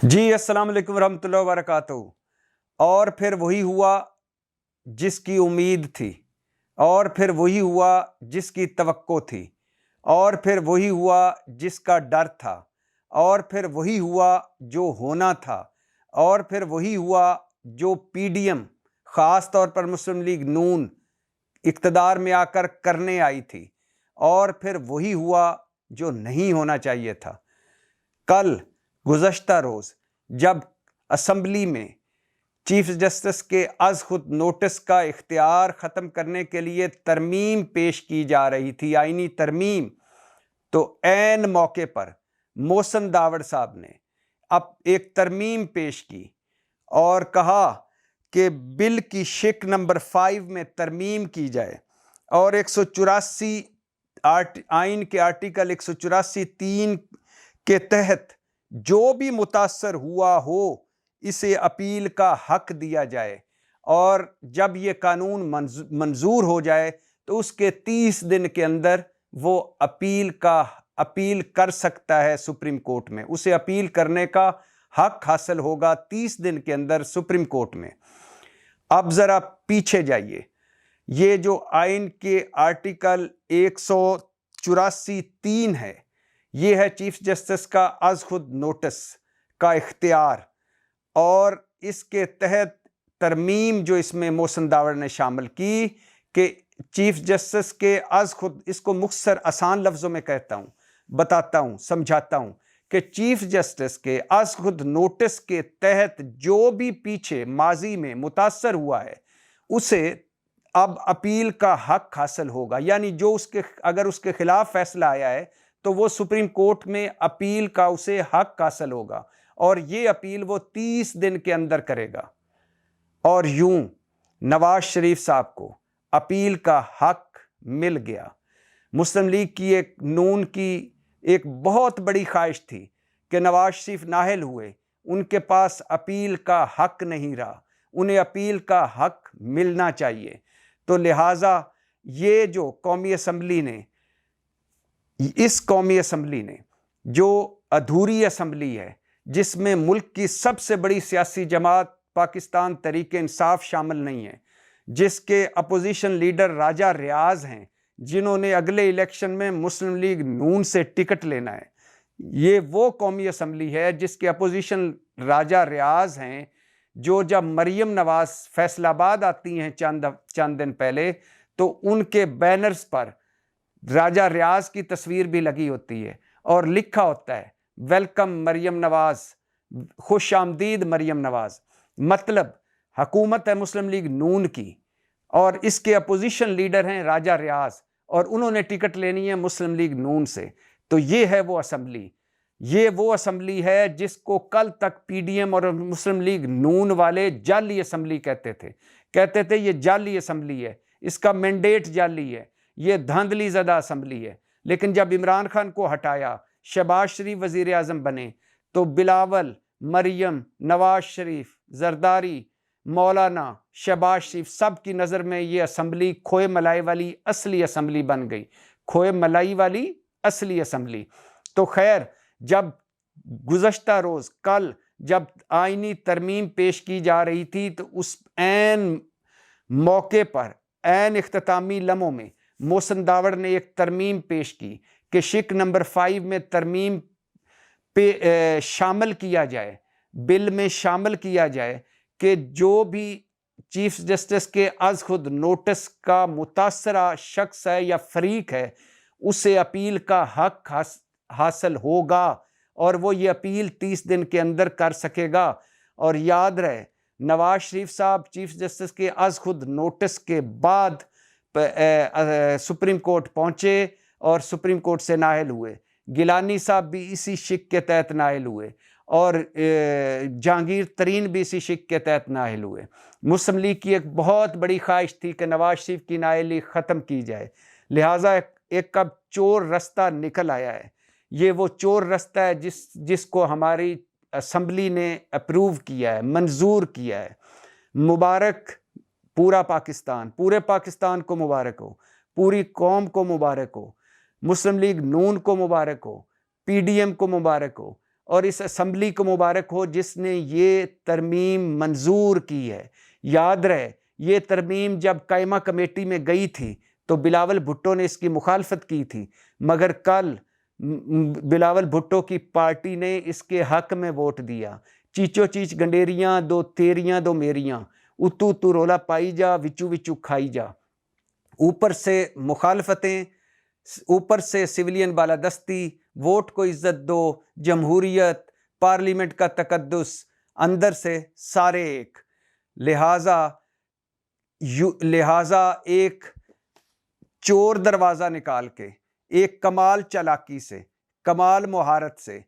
जी अस्सलाम वालेकुम रहमतुल्लाहि व बरकातहू। और फिर वही हुआ जिसकी उम्मीद थी, और फिर वही हुआ जिसकी तवक्को थी, और फिर वही हुआ जिसका डर था, और फिर वही हुआ जो होना था, और फिर वही हुआ जो पीडीएम ख़ास तौर पर मुस्लिम लीग नून इक़्तिदार में आकर करने आई थी, और फिर वही हुआ जो नहीं होना चाहिए था। कल गुज़श्ता रोज़ जब असम्बली में चीफ जस्टिस के अज़ खुद नोटिस का इख्तियार ख़त्म करने के लिए तरमीम पेश की जा रही थी, आईनी तरमीम, तो ऐन मौके पर मोहसिन दावड़ साहब ने अब एक तरमीम पेश की और कहा कि बिल की शिक नंबर 5 में तरमीम की जाए और 184 आइन के आर्टिकल 184(3) के तहत जो भी मुतासर हुआ हो इसे अपील का हक दिया जाए, और जब ये कानून मंजूर हो जाए तो उसके 30 दिन के अंदर वो अपील कर सकता है सुप्रीम कोर्ट में। उसे अपील करने का हक हासिल होगा 30 दिन के अंदर सुप्रीम कोर्ट में। अब जरा पीछे जाइए, ये जो आइन के आर्टिकल 184(3) है, ये है चीफ जस्टिस का अज़ खुद नोटिस का इख्तियार, और इसके तहत तरमीम जो इसमें मोहसिन दावड़ ने शामिल की कि चीफ जस्टिस के अज़ खुद, इसको मुख्तसर आसान लफ्ज़ों में कहता हूँ, बताता हूँ, समझाता हूँ कि चीफ जस्टिस के अज़ खुद नोटिस के तहत जो भी पीछे माजी में मुतासर हुआ है उसे अब अपील का हक हासिल होगा। यानी जो अगर उसके खिलाफ फैसला आया है तो वो सुप्रीम कोर्ट में अपील का उसे हक हासिल होगा, और ये अपील वो 30 दिन के अंदर करेगा। और यूं नवाज शरीफ साहब को अपील का हक मिल गया। मुस्लिम लीग की नून की एक बहुत बड़ी ख्वाहिश थी कि नवाज शरीफ नाहल हुए, उनके पास अपील का हक नहीं रहा, उन्हें अपील का हक मिलना चाहिए। तो लिहाजा ये जो कौमी असम्बली ने, इस कौमी असम्बली ने जो अधूरी असम्बली है जिसमें मुल्क की सबसे बड़ी सियासी जमात पाकिस्तान तहरीक इंसाफ शामिल नहीं है, जिसके अपोजिशन लीडर राजा रियाज हैं, जिन्होंने अगले इलेक्शन में मुस्लिम लीग नून से टिकट लेना है, ये वो कौमी असम्बली है जिसके अपोजिशन राजा रियाज हैं, जो जब मरियम नवाज फैसलाबाद आती हैं चंद दिन पहले तो उनके बैनर्स पर राजा रियाज की तस्वीर भी लगी होती है और लिखा होता है वेलकम मरियम नवाज, खुश आमदीद मरियम नवाज। मतलब हुकूमत है मुस्लिम लीग नून की और इसके अपोजिशन लीडर हैं राजा रियाज, और उन्होंने टिकट लेनी है मुस्लिम लीग नून से। तो ये है वो असम्बली, ये वो असम्बली है जिसको कल तक पीडीएम और मुस्लिम लीग नून वाले जाली असम्बली कहते थे ये जाली असम्बली है, इसका मैंडेट जाली है, ये धांधली ज़दा असम्बली है। लेकिन जब इमरान खान को हटाया, शहबाज शरीफ वज़ीर आज़म बने, तो बिलावल, मरियम, नवाज शरीफ, जरदारी, मौलाना, शहबाज शरीफ, सब की नज़र में ये असम्बली खोए मलाई वाली असली असम्बली बन गई, खोए मलाई वाली असली असम्बली। तो खैर, जब गुज़श्ता रोज़ कल जब आईनी तरमीम पेश की जा रही थी तो उस ऐन मौके पर, ऐन इख्तितामी लम्हों में मोहसिन दावड़ ने एक तरमीम पेश की कि शिक नंबर 5 में तरमीम पे शामिल किया जाए, बिल में शामिल किया जाए कि जो भी चीफ जस्टिस के अज़ खुद नोटिस का मुतासरा शख्स है या फरीक है उसे अपील का हक हासिल होगा, और वो ये अपील 30 दिन के अंदर कर सकेगा। और याद रहे, नवाज शरीफ साहब चीफ जस्टिस के अज़ खुद नोटिस के बाद सुप्रीम कोर्ट पहुंचे और सुप्रीम कोर्ट से नाहल हुए। गिलानी साहब भी इसी शिक के तहत नाहल हुए, और जहांगीर तरीन भी इसी शिक के तहत नाहल हुए। मुस्लिम लीग की एक बहुत बड़ी ख्वाहिश थी कि नवाज शरीफ की नाअहली ख़त्म की जाए, लिहाजा एक अब चोर रास्ता निकल आया है। ये वो चोर रास्ता है जिसको हमारी असम्बली ने अप्रूव किया है, मंजूर किया है। मुबारक पूरा पाकिस्तान, पूरे पाकिस्तान को मुबारक हो, पूरी कौम को मुबारक हो, मुस्लिम लीग नून को मुबारक हो, पीडीएम को मुबारक हो, और इस असम्बली को मुबारक हो जिसने ये तरमीम मंजूर की है। याद रहे, ये तरमीम जब कायमा कमेटी में गई थी तो बिलावल भुट्टो ने इसकी मुखालफत की थी, मगर कल बिलावल भुट्टो की पार्टी ने इसके हक में वोट दिया। चीचो चीच गंडेरियां दो तेरियां दो मेरियां, उतू तू रोला पाई जा, विचू विचू खाई जा। ऊपर से मुखालफतें, ऊपर से सिविलियन बालादस्ती, वोट को इज्जत दो, जमहूरियत, पार्लियामेंट का तकद्दुस, अंदर से सारे एक। लिहाजा एक चोर दरवाज़ा निकाल के, एक कमाल चालाकी से, कमाल मुहारत से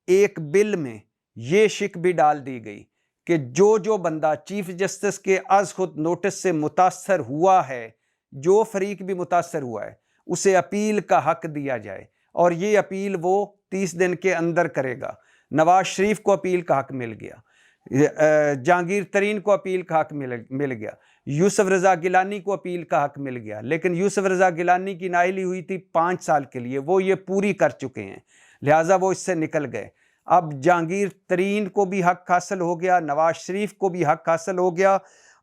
एक बिल में ये शिक भी डाल दी गई कि जो बंदा चीफ जस्टिस के आज खुद नोटिस से मुतासर हुआ है, जो फरीक भी मुतासर हुआ है, उसे अपील का हक दिया जाए, और ये अपील वो 30 दिन के अंदर करेगा। नवाज शरीफ को अपील का हक मिल गया, जहांगीर तरीन को अपील का हक मिल गया, यूसुफ रज़ा गिलानी को अपील का हक मिल गया। लेकिन यूसुफ रज़ा गिलानी की नाअहली हुई थी 5 साल के लिए, वो ये पूरी कर चुके हैं, लिहाजा वो इससे निकल गए। अब जहांगीर तरीन को भी हक हासिल हो गया, नवाज शरीफ को भी हक हासिल हो गया,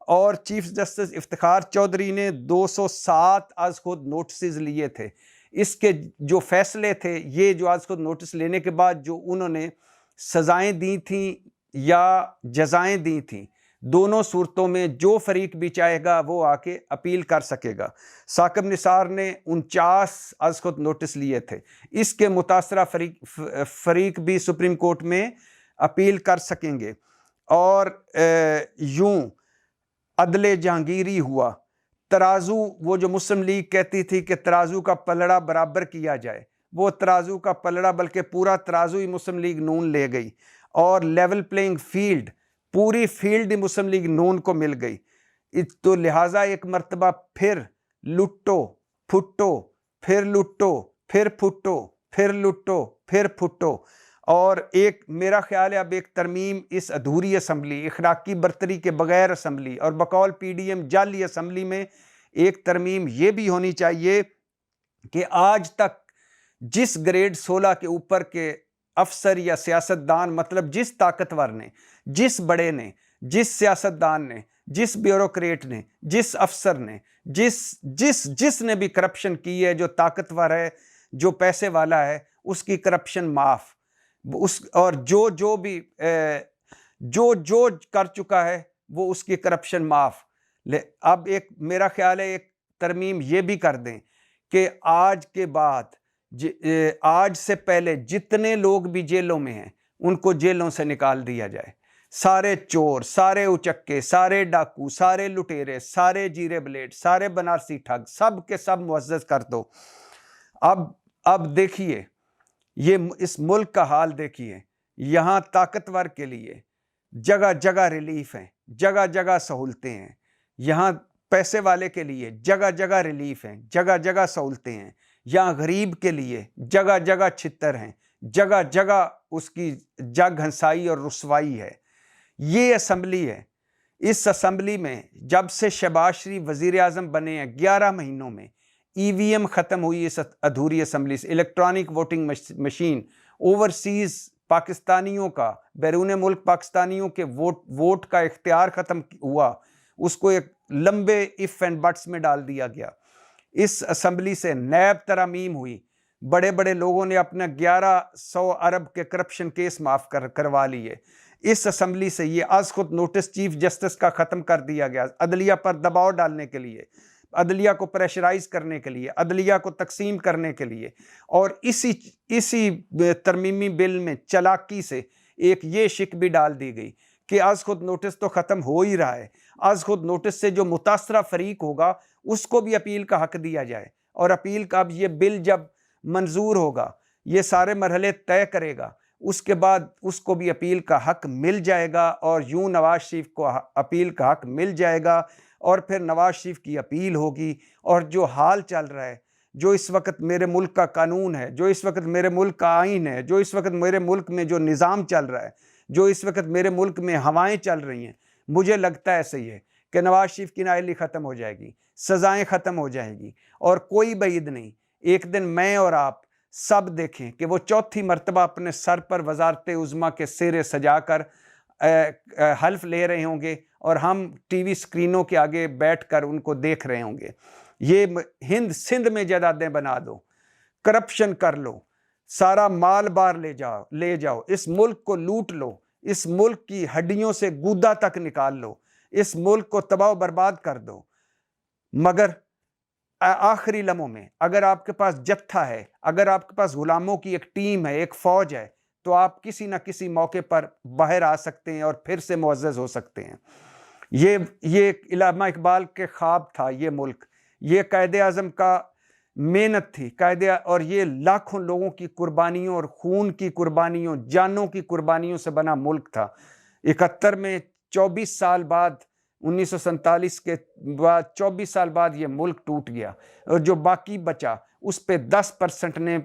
और चीफ जस्टिस इफ्तिखार चौधरी ने 207 आज खुद नोटिस लिए थे। इसके जो फैसले थे, ये जो आज खुद नोटिस लेने के बाद जो उन्होंने सज़ाएं दी थी या जज़ाएं दी थी, दोनों सूरतों में जो फरीक भी चाहेगा वो आके अपील कर सकेगा। साकिब निसार ने 49 आज खुद नोटिस लिए थे, इसके मुतासरा फरीक भी सुप्रीम कोर्ट में अपील कर सकेंगे। और यूं अदले जहांगीरी हुआ, तराजू, वो जो मुस्लिम लीग कहती थी कि तराजू का पलड़ा बराबर किया जाए, वो तराजू का पलड़ा बल्कि पूरा तराजू ही मुस्लिम लीग नून ले गई, और लेवल प्लेइंग फील्ड, पूरी फील्ड ही मुस्लिम लीग नून को मिल गई। तो लिहाजा एक मर्तबा फिर लुट्टो फुट्टो, फिर लुट्टो, फिर फुट्टो, फिर लुट्टो, फिर फुट्टो। और एक मेरा ख्याल है अब एक तरमीम इस अधूरी असम्बली, इखलाकी बरतरी के बगैर असम्बली और बकौल पीडीएम जाली असम्बली में एक तरमीम ये भी होनी चाहिए कि आज तक जिस ग्रेड 16 के ऊपर के अफसर या सियासतदान, मतलब जिस ताकतवर ने, जिस बड़े ने, जिस सियासतदान ने, जिस ब्यूरोक्रेट ने, जिस अफसर ने, जिसने भी करप्शन की है, जो ताकतवर है, जो पैसे वाला है, उसकी करप्शन माफ, और जो भी जो कर चुका है वो उसकी करप्शन माफ। अब एक मेरा ख्याल है एक तरमीम ये भी कर दें कि आज के बाद, आज से पहले जितने लोग भी जेलों में हैं उनको जेलों से निकाल दिया जाए। सारे चोर, सारे उचक्के, सारे डाकू, सारे लुटेरे, सारे जीरे ब्लेड, सारे बनारसी ठग, सब के सब मुअज़्ज़ज़ कर दो। अब देखिए ये इस मुल्क का हाल देखिए, यहाँ ताकतवर के लिए जगह जगह रिलीफ हैं, जगह जगह सहूलतें हैं, यहाँ पैसे वाले के लिए जगह जगह रिलीफ हैं, जगह जगह सहूलतें हैं, यहाँ गरीब के लिए जगह जगह छितर हैं, जगह जगह उसकी जग हंसाई और रुसवाई है। ये असम्बली है। इस असम्बली में जब से शहबाज शरीफ वज़ीर आज़म बने हैं 11 महीनों में ईवीएम ख़त्म हुई इस अधूरी असम्बली से, इलेक्ट्रॉनिक वोटिंग मशीन, ओवरसीज़ पाकिस्तानियों का, बैरून मुल्क पाकिस्तानियों के वोट का इख्तियार ख़त्म हुआ, उसको एक लंबे इफ़ एंड बट्स में डाल दिया गया। इस असम्बली से नैब तरामीम हुई, बड़े बड़े लोगों ने अपना 1100 अरब के करप्शन केस माफ़ करवा लिए। इस असम्बली से ये आज खुद नोटिस चीफ जस्टिस का ख़त्म कर दिया गया, अदलिया पर दबाव डालने के लिए, अदलिया को प्रेशराइज करने के लिए, अदलिया को तकसीम करने के लिए। और इसी तरमीमी बिल में चालाकी से एक ये शिक भी डाल दी गई कि आज खुद नोटिस तो ख़त्म हो ही रहा है, आज खुद नोटिस से जो मुतासरा फरीक होगा उसको भी अपील का हक दिया जाए, और अपील का अब ये बिल जब मंजूर होगा, ये सारे मरहले तय करेगा, उसके बाद उसको भी अपील का हक मिल जाएगा, और यूं नवाज शरीफ को अपील का हक मिल जाएगा, और फिर नवाज शरीफ की अपील होगी। और जो हाल चल रहा है, जो इस वक्त मेरे मुल्क का कानून है, जो इस वक्त मेरे मुल्क का आइन है, जो इस वक्त मेरे मुल्क में जो निज़ाम चल रहा है, जो इस वक्त मेरे मुल्क में हवाएं चल रही हैं, मुझे लगता है ऐसे ही है कि नवाज शरीफ की नाअहली ख़त्म हो जाएगी, सज़ाएँ ख़त्म हो जाएंगी, और कोई बईद नहीं, एक दिन मैं और आप सब देखें कि वो चौथी मर्तबा अपने सर पर वजारत उज़्मा के सेरे सजाकर हल्फ ले रहे होंगे और हम टीवी स्क्रीनों के आगे बैठकर उनको देख रहे होंगे। ये हिंद सिंध में जायदादें बना दो, करप्शन कर लो, सारा माल बार ले जाओ, इस मुल्क को लूट लो, इस मुल्क की हड्डियों से गूदा तक निकाल लो, इस मुल्क को तबाह बर्बाद कर दो। मगर आखिरी लम्हों में अगर आपके पास जत्था है, अगर आपके पास गुलामों की एक टीम है, एक फौज है, तो आप किसी ना किसी मौके पर बाहर आ सकते हैं और फिर से मुअज़्ज़ज़ हो सकते हैं। ये इल्लामा इकबाल के ख्वाब था ये मुल्क, ये कायदे आज़म का मेहनत थी कायदे, और ये लाखों लोगों की कुर्बानियों और खून की कुर्बानियों, जानों की कुर्बानियों से बना मुल्क था। 71 में 24 साल बाद, 1947 के बाद 24 साल बाद ये मुल्क टूट गया, और जो बाकी बचा उस पे 10% ने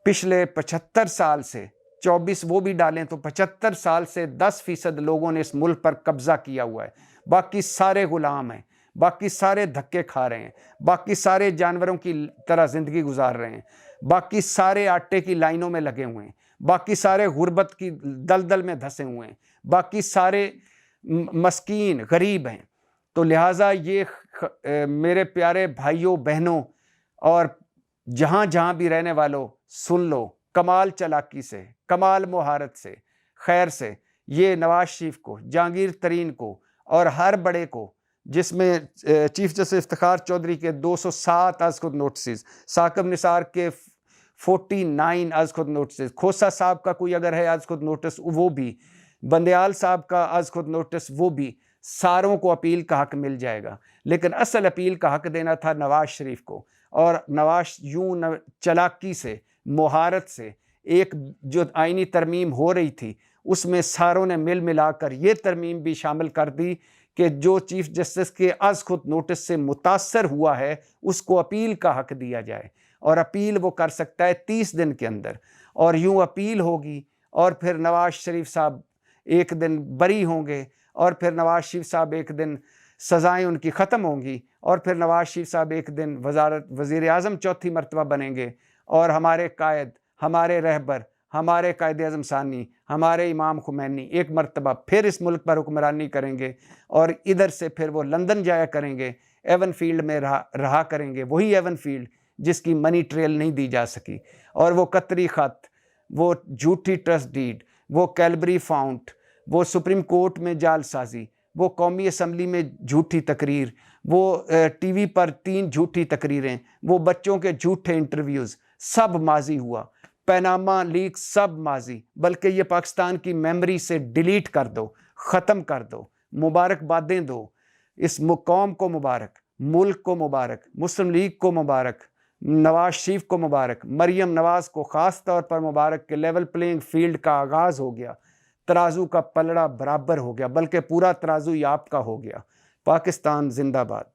पिछले 75 साल से, 24 वो भी डालें तो 75 साल से 10% लोगों ने इस मुल्क पर कब्जा किया हुआ है। बाकी सारे गुलाम हैं, बाकी सारे धक्के खा रहे हैं, बाकी सारे जानवरों की तरह ज़िंदगी गुजार रहे हैं, बाकी सारे आटे की लाइनों में लगे हुए हैं, बाकी सारे गुर्बत की दलदल में धंसे हुए हैं, बाकी सारे मस्कीन गरीब हैं। तो लिहाजा ये मेरे प्यारे भाइयों बहनों और जहाँ जहाँ भी रहने वालों, सुन लो, कमाल चालाकी से, कमाल मुहारत से, खैर से, ये नवाज शरीफ को, जहांगीर तरीन को और हर बड़े को, जिसमें चीफ जस्टिस इफ्तिखार चौधरी के 207 आज खुद नोटिस, साकिब निसार के 49 आज खुद नोटिस, खोसा साहब का कोई अगर है आज खुद नोटिस वो भी, बंदयाल साहब का आज खुद नोटिस वो भी, सारों को अपील का हक मिल जाएगा। लेकिन असल अपील का हक देना था नवाज शरीफ को, और नवाज यूं चालाकी से, मुहारत से, एक जो आईनी तरमीम हो रही थी उसमें सारों ने मिल मिलाकर ये तरमीम भी शामिल कर दी कि जो चीफ जस्टिस के आज खुद नोटिस से मुतासर हुआ है उसको अपील का हक दिया जाए, और अपील वो कर सकता है 30 दिन के अंदर, और यूं अपील होगी और फिर नवाज शरीफ साहब एक दिन बरी होंगे, और फिर नवाज शरीफ साहब एक दिन सज़ाएं उनकी ख़त्म होंगी, और फिर नवाज शरीफ साहब एक दिन वज़ीर आज़म चौथी मरतबा बनेंगे, और हमारे कायद, हमारे रहबर, हमारे कायदे आज़म सानी, हमारे इमाम खुमैनी एक मरतबा फिर इस मुल्क पर हुक्मरानी करेंगे, और इधर से फिर वो लंदन जाया करेंगे, एवन फील्ड में रहा करेंगे, वही एवन फील्ड जिसकी मनी ट्रेल नहीं दी जा सकी, और वो कतरी ख़त, वो झूठी ट्रस्ट डीड, वो कैलबरी फाउंट, वो सुप्रीम कोर्ट में जालसाजी, वो कौमी असम्बली में झूठी तकरीर, वो टीवी पर 3 झूठी तकरीरें, वो बच्चों के झूठे इंटरव्यूज़, सब माजी हुआ। पैनामा लीक सब माजी, बल्कि ये पाकिस्तान की मेमोरी से डिलीट कर दो, ख़त्म कर दो, मुबारकबादें दो, इस कौम को मुबारक, मुल्क को मुबारक, मुस्लिम लीग को मुबारक, नवाज शरीफ को मुबारक, मरियम नवाज को ख़ास तौर पर मुबारक के लेवल प्लेइंग फील्ड का आगाज़ हो गया, तराजू का पलड़ा बराबर हो गया, बल्कि पूरा तराजू ही आपका हो गया। पाकिस्तान जिंदाबाद।